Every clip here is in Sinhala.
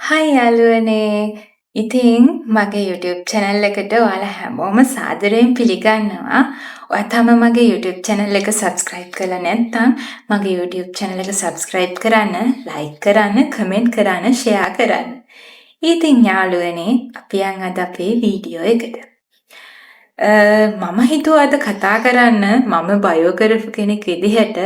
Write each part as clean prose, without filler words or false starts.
හයි යාළුවනේ. ඉතින් මගේ YouTube channel එකට ඔයාලා හැමෝම සාදරයෙන් පිළිගන්නවා. ඔයා තාම මගේ YouTube channel එක subscribe කරලා නැත්නම් මගේ YouTube channel එක subscribe කරන්න, like කරන්න, comment කරන්න, share කරන්න. ඉතින් යාළුවනේ අපි යන් අද අපේ වීඩියෝ එකට. මම හිතුවා අද කතා කරන්න මම බයෝ කරපු කෙනෙක් විදිහට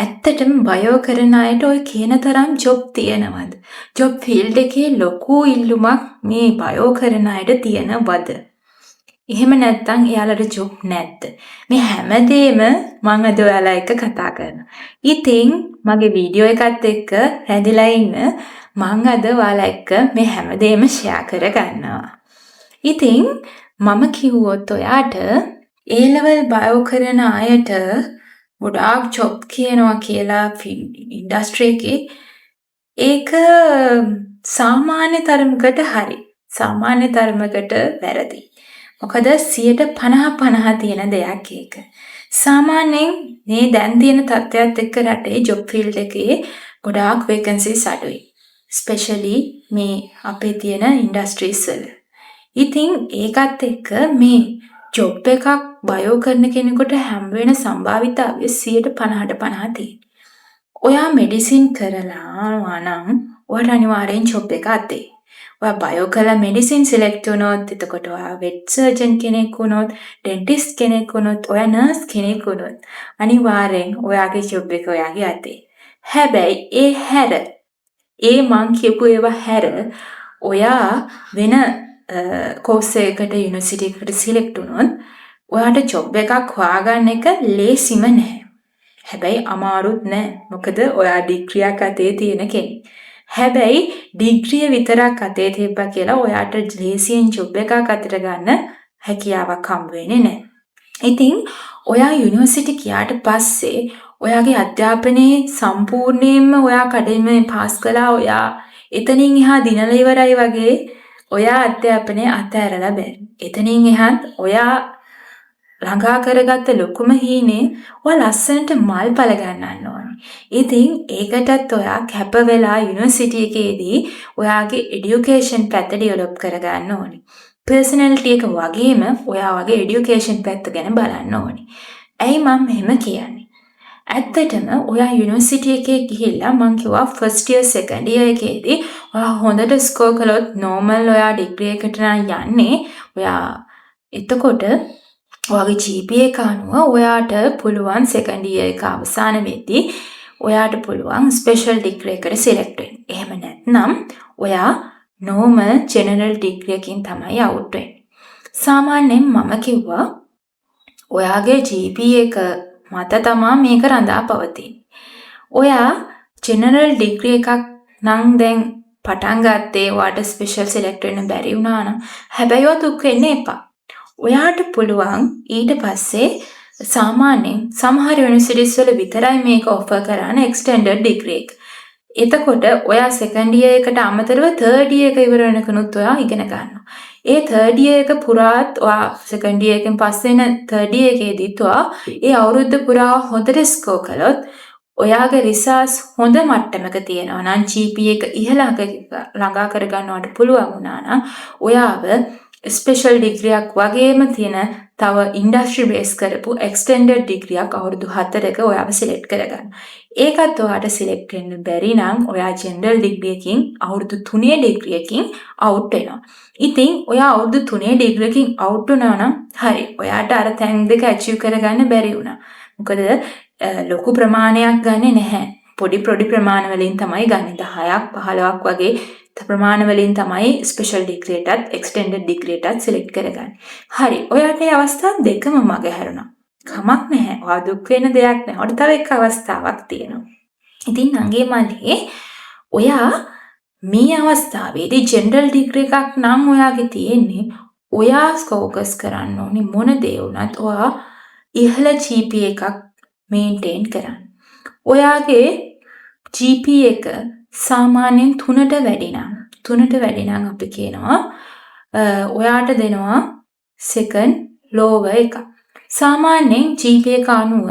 ඇත්තටම බයෝ කරන අයට ඔය කියන තරම් ජොබ් තියෙනවද? ජොබ් ෆීල්ඩ් එකේ ලොකු ඉල්ලුමක් මේ බයෝ කරන අයට තියෙනවද? එහෙම නැත්නම් එයාලට ජොබ් නැද්ද? මේ හැමදේම මම අද ඔයාලා එක්ක කතා කරනවා. ඉතින් මගේ වීඩියෝ එකත් එක්ක රැඳිලා ඉන්න මම අද ඔයාලා එක්ක මේ හැමදේම ෂෙයා කරගන්නවා. ඉතින් මම කිව්වොත් ඔයාට A-level බයෝ කරන අයට ගොඩාක් ජොබ් කියනවා කියලා ඉන්ඩස්ට්‍රි එකේ ඒක සාමාන්‍ය තරමකට හරි. සාමාන්‍ය තරමකට වැරදි. මොකද 50% තියෙන දෙයක් ඒක. සාමාන්‍යයෙන් මේ දැන් තියෙන තත්ත්වයක් එක්ක රටේ ජොබ් ෆීල්ඩ් එකේ ගොඩාක් වේකන්සිස් අඩුයි. ස්පෙෂලි මේ අපේ තියෙන ඉන්ඩස්ට්‍රීස් වල. ඉතින් ඒකත් එක්ක මේ ජොබ් එකක් බයෝ කරන කෙනෙකුට හැම වෙන සම්භාවිතාවය 50%ට 50 තියෙනවා. ඔයා මෙඩිසින් කරලා නම් ඔයාට අනිවාර්යෙන් ජොබ් එක අතේ. ඔයා බයෝ කරලා මෙඩිසින් සිලෙක්ට් වුණොත් එතකොට ඔයා වෙට් සර්ජන් කෙනෙක් වුණොත්, ඩෙන්ටිස්ට් කෙනෙක් වුණොත්, ඔයා නර්ස් කෙනෙක් වුණොත් අනිවාර්යෙන් ඔයාගේ ජොබ් එක ඔයාගේ අතේ. හැබැයි ඒ හැර මං කියපු ඒවා හැර ඔයා වෙන කෝස් එකකට යුනිවර්සිටි එකකට සිලෙක්ට් වුණොත් ඔයාට ජොබ් එකක් හොයාගන්න එක ලේසිම නැහැ. හැබැයි අමාරුත් නෑ. මොකද ඔයා ඩිග්‍රියක් අතේ තියෙන කෙනෙක්. හැබැයි ඩිග්‍රිය විතරක් අතේ තිබ්බා කියලා ඔයාට ලේසියෙන් ජොබ් එකක් අතට ගන්න හැකියාවක් හම්බ වෙන්නේ නෑ. ඉතින් ඔයා යුනිවර්සිටි ගියාට පස්සේ ඔයාගේ අධ්‍යාපනයේ සම්පූර්ණයෙන්ම ඔයා කඩේම පාස් කළා. ඔයා එතනින් එහා දිනලා ඉවරයි වගේ ඔයා අධ්‍යාපනය අතහැරලා බෑ. එතනින් එහාත් ඔයා ළඟා කරගත්ත ලොකුම හීනේ ඔයා ලස්සනට මල්පල ගන්නන්න ඕනේ. ඉතින් ඒකටත් ඔයා කැප වෙලා යුනිවර්සිටි එකේදී ඔයාගේ এডুকেෂන් පැත්ත ඩෙවලොප් කරගන්න ඕනේ. පර්සනැලිටි එක වගේම ඔයා වගේ এডুকেෂන් පැත්ත ගැන බලන්න ඕනේ. ඇයි මම මෙහෙම කියන්නේ? ඇත්තටම ඔයා යුනිවර්සිටි එකේ ගිහිල්ලා මං කිව්වා ෆස්ට් ඉයර් සෙකන්ඩ් ඉයර් එකේදී ඔයා හොඳට ස්කෝර් කළොත් නෝමල් ඔයා ඩිග්‍රී එකට යන්නේ. ඔයා එතකොට ඔයාගේ GPA එක අනුව ඔයාට පුළුවන් සෙකන්ඩ් ඉයර් එක අවසාන වෙද්දී ඔයාට පුළුවන් ස්පෙෂල් ඩිග්‍රී එකට සිලෙක්ට් වෙන්න. එහෙම නැත්නම් ඔයා නෝමල් ජෙනරල් ඩිග්‍රී එකකින් තමයි අවුට් වෙන්නේ. සාමාන්‍යයෙන් මම කිව්වා ඔයාගේ GPA එක මත තමා මේක රඳා පවතින්නේ. ඔයා ජෙනරල් ඩිග්‍රී එකක් නම් දැන් පටන් ගත්තේ ඔයාට ස්පෙෂල් සිලෙක්ට් වෙන්න බැරි වුණා නම් හැබැයි ඔය දුක් වෙන්න එපා. ඔයාට පුළුවන් ඊට පස්සේ සාමාන්‍යයෙන් සමහර යුනිවර්සිටිස් වල විතරයි මේක ඔෆර් කරන එක්ස්ටෙන්ඩඩ් ඩිග්‍රී එක. එතකොට ඔයා සෙකන්ඩ් ඉයර් එකට අමතරව තර්ඩ් ඉයර් එක ඉවර වෙනකනුත් ඔයා ඉගෙන ගන්නවා. ඒ තර්ඩ් ඉයර් එක පුරාත් ඔයා සෙකන්ඩ් ඉයර් එකෙන් පස්සේ එන තර්ඩ් ඉයර් එකේදීත් ඔයා ඒ අවුරුද්ද පුරා හොඳට ස්කෝර් කළොත් ඔයාගේ රිසර්ච් හොඳ මට්ටමක තියෙනවා නම් GPA එක ඉහළක ළඟා කර ගන්නවට පුළුවන් වුණා නම් ඔයාව ස්පෙෂල් ඩිග්‍රියක් වගේම තියෙන තව ඉන්ඩස්ට්‍රි බේස් කරපු එක්ස්ටෙන්ඩඩ් ඩිග්‍රියක් අවුරුදු 4ක ඔයාව සිලෙක්ට් කරගන්න. ඒකත් ඔයාට සිලෙක්ට් වෙන්න බැරි නම් ඔයා ජෙනරල් ඩිග්‍රී එකකින් අවුරුදු 3 ඩිග්‍රී එකකින් අවුට් වෙනවා. ඉතින් ඔයා අවුරුදු 3 ඩිග්‍රී එකකින් අවුට් වුණා නම් හරි. ඔයාට අර තැන් දෙක ඇචීව් කරගන්න බැරි වුණා. මොකද ලොකු ප්‍රමාණයක් ගන්නෙ නැහැ. පොඩි ප්‍රමාණ වලින් තමයි ගන්නෙ. 10ක් 15ක් වගේ ප්‍රමාණ වලින් තමයි ස්පෙෂල් ඩිග්‍රියටත් එක්ස්ටෙන්ඩඩ් ඩිග්‍රියටත් සිලෙක්ට් කරගන්නේ. හරි. ඔයාට මේ අවස්ථා දෙකම මගහැරුණා. කමක් නැහැ. ඔයා දුක් වෙන දෙයක් නැහැ. ඔයාට තව එක අවස්ථාවක් තියෙනවා. ඉතින් නංගේ මල්ලේ ඔයා මේ අවස්ථාවේදී ජෙනරල් ඩිග්‍රී එකක් නම් ඔයාගේ තියෙන්නේ ඔයා ફોකස් කරන්න ඕනේ මොන දේ වුණත් ඔයා ඉහළ GPA එකක් මේන්ටේන් කරන්න. ඔයාගේ GPA එක සාමාන්‍යයෙන් 3ට වැඩි නම් අපි කියනවා ඔයාට දෙනවා සෙකන්ඩ් ලෝවර් එකක්. සාමාන්‍යයෙන් GPA එක අනුව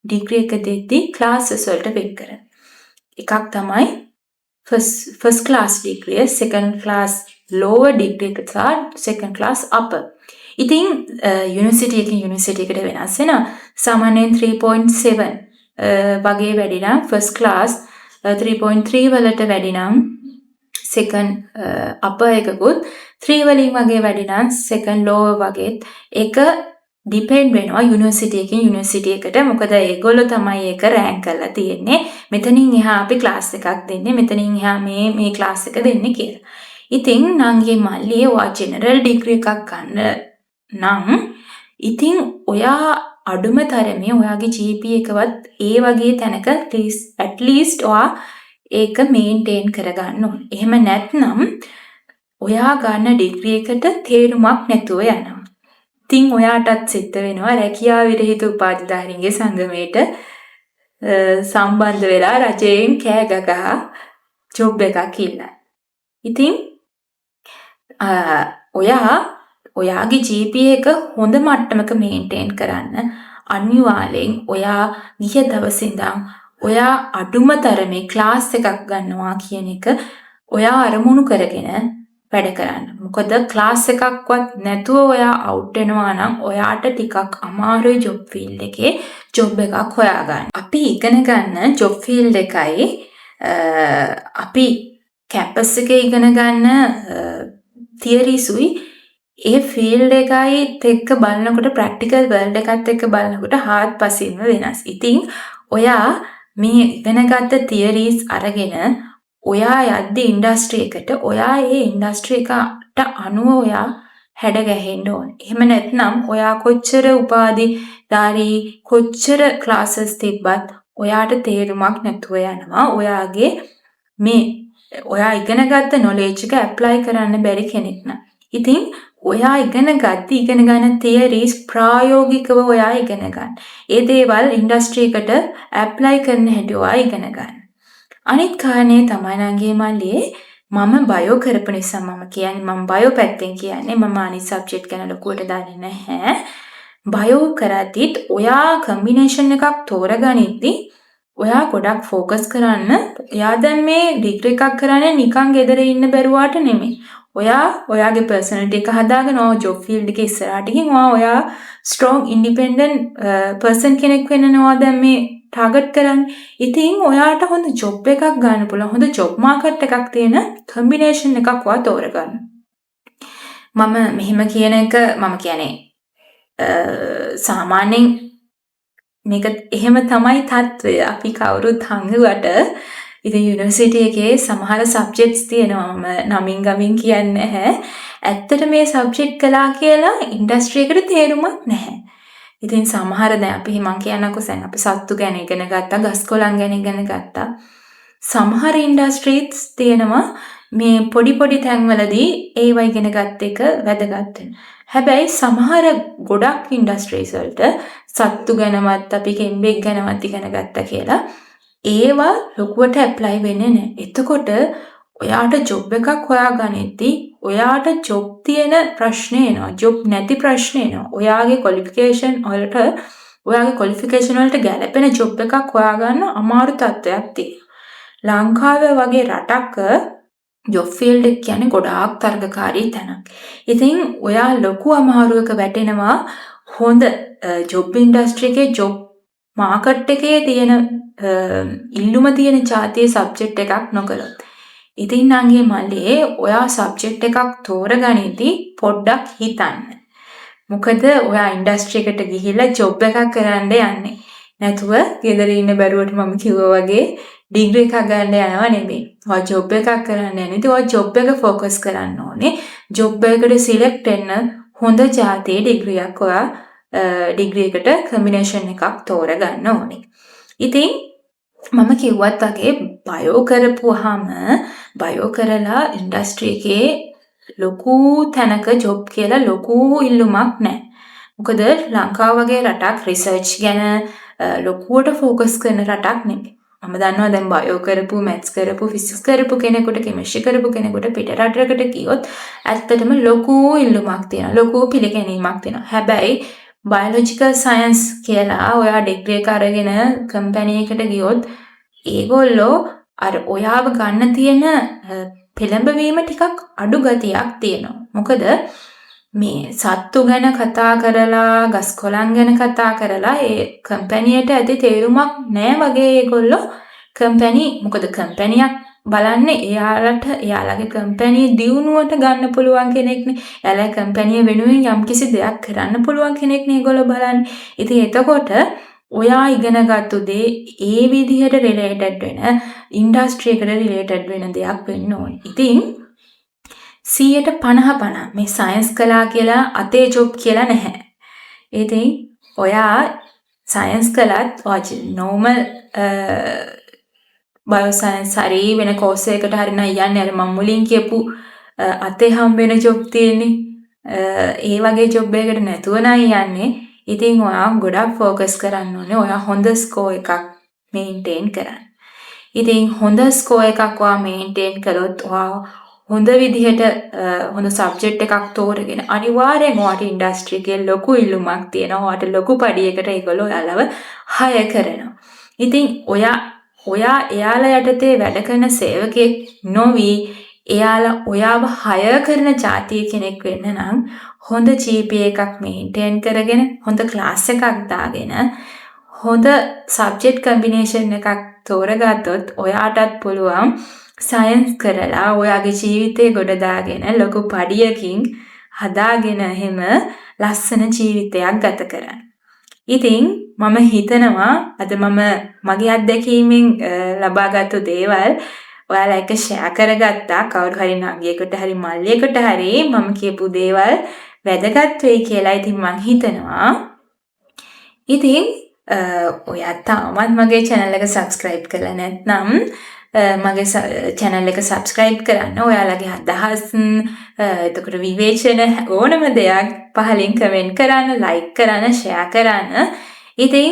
ඩිග්‍රී එක දෙද්දී ක්ලාසස් වලට වෙන් කරනවා. එකක් තමයි first class degree, second class lower degree එක සහ second class upper. ඉතින් යුනිවර්සිටි එකකින් යුනිවර්සිටි එකට වෙනස් වෙනවා. සාමාන්‍යයෙන් 3.7 වගේ වැඩි නම් first class 3.3 වලට වැඩි නම් second upper එකකුත් 3 වලින් වගේ වැඩි නම් second lower වගේත් ඒක ඩිපෙන්ඩ් වෙනවා යුනිවර්සිටි එකකින් යුනිවර්සිටි එකට. මොකද ඒගොල්ලෝ තමයි ඒක රෑන්ක් කරලා තියෙන්නේ. මෙතනින් එහා අපි ක්ලාස් එකක් දෙන්නේ. මෙතනින් එහා මේ ක්ලාස් එක දෙන්නේ කියලා. ඉතින් නංගි මල්ලි ඔයා ජෙනරල් ඩිග්‍රී එකක් ගන්න නම් ඉතින් ඔයා අඩුම තරමේ ඔයාගේ GPA එකවත් ඒ වගේ තැනක at least ඔයා ඒක මේන්ටේන් කරගන්න ඕනේ. එහෙම නැත්නම් ඔයා ගන්න ඩිග්‍රී එකට තේරුමක් නැතුව යනවා. ඉතින් ඔයාටත් සිද්ධ වෙනවා රැකියාව විරහිත උපාධිධාරීන්ගේ සංගමයට සම්බන්ධ වෙලා රජයෙන් කෑ ගගා ජොබ් එකක් ඉල්ලන්න. ඉතින් ඔයාගේ GPA එක හොඳ මට්ටමක මේන්ටේන් කරන්න අනිවාර්යෙන් ඔයා ගිය දවසේ ඉඳන් ඔයා අඩුම තරමේ ක්ලාස් එකක් ගන්නවා කියන එක ඔයා අරමුණු කරගෙන වැඩ කරන්න. මොකද ක්ලාස් එකක්වත් නැතුව ඔයා අවුට් වෙනවා නම් ඔයාට ටිකක් අමාරුයි ජොබ් ෆීල්ඩ් එකේ ජොබ් එකක් හොයාගන්න. අපි ඉගෙන ගන්න ජොබ් ෆීල්ඩ් එකයි අපි කැම්පස් එකේ ඉගෙන ගන්න තියරිසුයි ඒ ෆීල්ඩ් එකයිත් එක්ක බලනකොට ප්‍රැක්ටිකල් වර්ල්ඩ් එකත් එක්ක බලනකොට හාත්පසින්ම වෙනස්. ඉතින් ඔයා මේ ඉගෙනගත්ත තියරිස් අරගෙන ඔයා යද්දි ඉන්ඩස්ට්‍රි එකට ඔයා ඒ ඉන්ඩස්ට්‍රි එකට අනුව ඔයා හැඩ ගැහෙන්න ඕනේ. එහෙම නැත්නම් ඔයා කොච්චර උපාධිධාරී කොච්චර ක්ලාසස් තිබ්බත් ඔයාට තේරුමක් නැතුව යනවා. ඔයාගේ මේ ඔයා ඉගෙනගත්ත නොලෙජ් එක ඇප්ලයි කරන්න බැරි කෙනෙක් නම්. ඉතින් ඔයා ඉගෙන ගන්න තියරිස් ප්‍රායෝගිකව ඔයා ඉගෙන ගන්න. ඒ දේවල් ඉන්ඩස්ට්‍රි එකට ඇප්ලයි කරන හැටි ඔයා ඉගෙන ගන්න. අනිත් කාරණේ තමයි නංගී මල්ලියේ මම බයෝ කරපු නිසා මම කියන්නේ මම බයෝ පැත්තෙන් කියන්නේ මම අනිත් සබ්ජෙක්ට් ගැන ලොකුවට දන්නේ නැහැ. බයෝ කරද්දිත් ඔයා කම්බිනේෂන් එකක් තෝරගනිද්දි ඔයා ගොඩක් ෆෝකස් කරන්න. එයා දැන් මේ ඩිග්‍රී එකක් කරන්නේ නිකන් ගෙදර ඉන්න බැරුවාට නෙමෙයි. ඔයාගේ පර්සනැලිටි එක හදාගෙන ජොබ් ෆීල්ඩ් එකේ ඉස්සරහට ගිහින් ඔයා ස්ට්‍රෝං ඉන්ඩිපෙන්ඩන්ට් පර්සන් කෙනෙක් වෙනවා දැන් මේ ටාගට් කරන්නේ. ඉතින් ඔයාට හොඳ ජොබ් එකක් ගන්න පුළුවන්. හොඳ ජොබ් මාකට් එකක් තියෙන කම්බිනේෂන් එකක් ඔයා තෝරගන්න. මම මෙහෙම කියන එක මම කියන්නේ සාමාන්‍යයෙන් මේක එහෙම තමයි තත්ත්වය. අපි කවුරුත් හංගුවට ඉතින් යුනිවර්සිටි එකේ සමහර සබ්ජෙක්ට්ස් තියෙනවා. මම නමින් ගමින් කියන්නේ නැහැ. ඇත්තට මේ සබ්ජෙක්ට් කළා කියලා ඉන්ඩස්ට්‍රි එකට තේරුමක් නැහැ. ඉතින් සමහර දැන් අපි මම කියන්නකෝ දැන් අපි සත්තු ගැන ඉගෙන ගත්තා, ගස්කොළන් ගැන ඉගෙන ගත්තා. සමහර ඉන්ඩස්ට්‍රීස් තියෙනවා මේ පොඩි තැන්වලදී ඒව ඉගෙන ගත්ත එක වැදගත් හැබැයි සමහර ගොඩක් ඉන්ඩස්ට්‍රීස් වලට සත්තු ගැනවත් අපි කෙම්බෙක් ගැනවත් ඉගෙන ගත්තා කියලා ඒවා ලොකුවට ඇප්ලයි වෙන්නේ නැහැ. එතකොට ඔයාට ජොබ් එකක් හොයාගනිද්දී ඔයාට ජොබ් තියෙන ප්‍රශ්නේ එනවා. ජොබ් නැති ප්‍රශ්නේ එනවා. ඔයාගේ ක්වොලිෆිකේෂන් වලට ගැලපෙන ජොබ් එකක් හොයාගන්න අමාරු තත්ත්වයක් තියෙනවා. ලංකාවේ වගේ රටක ජොබ් ෆීල්ඩ් එක කියන්නේ ගොඩාක් තරගකාරී තැනක්. ඉතින් ඔයා ලොකු අමාරුවක වැටෙනවා හොඳ ජොබ් ඉන්ඩස්ට්‍රි එකේ ජොබ් මාකට් එකේ තියෙන ඉල්ලුම තියෙන ජාතියේ සබ්ජෙක්ට් එකක් නොකළොත්. ඉතින් නංගී මල්ලේ ඔයා සබ්ජෙක්ට් එකක් තෝරගනිද්දී පොඩ්ඩක් හිතන්න. මොකද ඔයා ඉන්ඩස්ට්‍රි එකට ගිහිල්ලා ජොබ් එකක් කරන්න යන්නේ. නැතුව ගෙදර ඉන්න බැරුවට මම කිව්වා වගේ ඩිග්‍රී එකක් ගන්න යනවා නෙමෙයි. ඔයා ජොබ් එකක් කරන්න යන්නේ. ඉතින් ඔයා ජොබ් එක ફોකස් කරන්න ඕනේ. ජොබ් එකකට සිලෙක්ට් වෙන්න හොඳ ජාතියේ ඩිග්‍රියක් ඔයා ඩිග්‍රී එකට කම්බිනේෂන් එකක් තෝරගන්න ඕනේ. ඉතින් මම කිව්වත් වගේ බයෝ කරපුවාම බයෝ කරලා ඉන්ඩස්ට්‍රි එකේ ලොකු තැනක ජොබ් කියලා ලොකු ඉල්ලුමක් නැහැ. මොකද ලංකාව වගේ රටක් රිසර්ච් ගැන ලොකුවට ફોකස් කරන රටක් නෙමෙයි. මම දන්නවා දැන් බයෝ කරපු, මැත්ස් කරපු, ෆිසික්ස් කරපු කෙනෙකුට, කෙමිස්ට්‍රි කරපු කෙනෙකුට පිට රටකට ගියොත් ඇත්තටම ලොකු ඉල්ලුමක් තියෙනවා. ලොකු පිළිගැනීමක් තියෙනවා. හැබැයි බයොලොජිකල් සයන්ස් කියලා ඔයා ඩිග්‍රී එක අරගෙන කම්පැනි එකට ගියොත් ඒගොල්ලෝ අර ඔයාව ගන්න තියෙන පෙළඹවීම ටිකක් අඩු ගතියක් තියෙනවා. මොකද මේ සත්තු ගැන කතා කරලා, ගස් කොළන් ගැන කතා කරලා ඒ කම්පැනියට ඇති තේරුමක් නෑ වගේ ඒගොල්ලෝ මොකද කම්පැනියක් බලන්නේ එයාලගේ කම්පැනි දියුණුවට ගන්න පුළුවන් කෙනෙක්නේ. එයාලගේ කම්පැනිය වෙනුවෙන් යම්කිසි දෙයක් කරන්න පුළුවන් කෙනෙක්නේ ඒගොල්ලෝ බලන්නේ. ඉතින් එතකොට ඔයා ඉගෙනගත්තු දේ ඒ විදිහට රිලේටඩ් වෙන ඉන්ඩස්ට්‍රි එකට රිලේටඩ් වෙන දෙයක් වෙන්න ඕනේ. ඉතින් 50% මේ සයන්ස් කළා කියලා අතේ ජොබ් කියලා නැහැ. ඉතින් ඔයා සයන්ස් කළත් නෝමල් බයෝසයන්ස් හරි වෙන කෝස් එකකට හරි නම් යන්නේ අර මම මුලින් කියපු අතේ හම් වෙන ජොබ් තියෙන්නේ. ඒ වගේ ජොබ් එකකට නැතුව නම් යන්නේ. ඉතින් ඔයා ගොඩක් ફોකස් කරන්න ඕනේ. ඔයා හොඳ ස්කෝර් එකක් මේන්ටේන් කරන්න. ඉතින් හොඳ ස්කෝර් එකක් ඔයා මේන්ටේන් කළොත් ඔයා හොඳ විදිහට හොඳ සබ්ජෙක්ට් එකක් තෝරගෙන අනිවාර්යෙන් ඔයාට ඉන්ඩස්ට්‍රි එකේ ලොකු ඉල්ලුමක් තියෙනවා. ඔයාට ලොකු පඩියකට ඒගොල්ලෝ ඔයාලව හයර් කරනවා. ඉතින් ඔයා එයාලා යටතේ වැඩ කරන සේවකයෙක් නොවි එයාලා ඔයාව හයර් කරන ජාතිය කෙනෙක් වෙන්න නම් හොඳ GPA එකක් මේන්ටේන් කරගෙන හොඳ ක්ලාස් එකක් දාගෙන හොඳ සබ්ජෙක්ට් කම්බිනේෂන් එකක් තෝරගත්තොත් ඔයාටත් පුළුවන් සයන්ස් කරලා ඔයාගේ ජීවිතේ ගොඩ දාගෙන ලොකු පඩියකින් හදාගෙන එහෙම ලස්සන ජීවිතයක් ගත කරන්න. ඉතින් මම හිතනවා අද මම මගේ අත්දැකීමෙන් ලබාගත්තු දේවල් ඔයාලා එක්ක ෂෙයා කරගත්තා. කවුරු හරි නංගියෙකුට හරි මල්ලියෙකුට හරි මම කියපු දේවල් වැදගත් වෙයි කියලා ඉතින් මං හිතනවා. ඉතින් ඔයා තාමත් මගේ channel එක subscribe කරලා නැත්නම් මගේ channel එක subscribe කරන්න. ඔයාලගේ අදහස් එතකොට විවේචන ඕනම දෙයක් පහලින් comment කරන්න, like කරන්න, share කරන්න. ඉතින්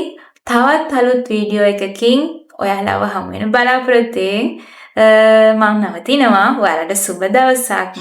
තවත් අලුත් වීඩියෝ එකකින් ඔයාලව හමු වෙන බලාපොරොත්තුෙන් මම නවතිනවා. ඔයාලට සුබ දවසක්.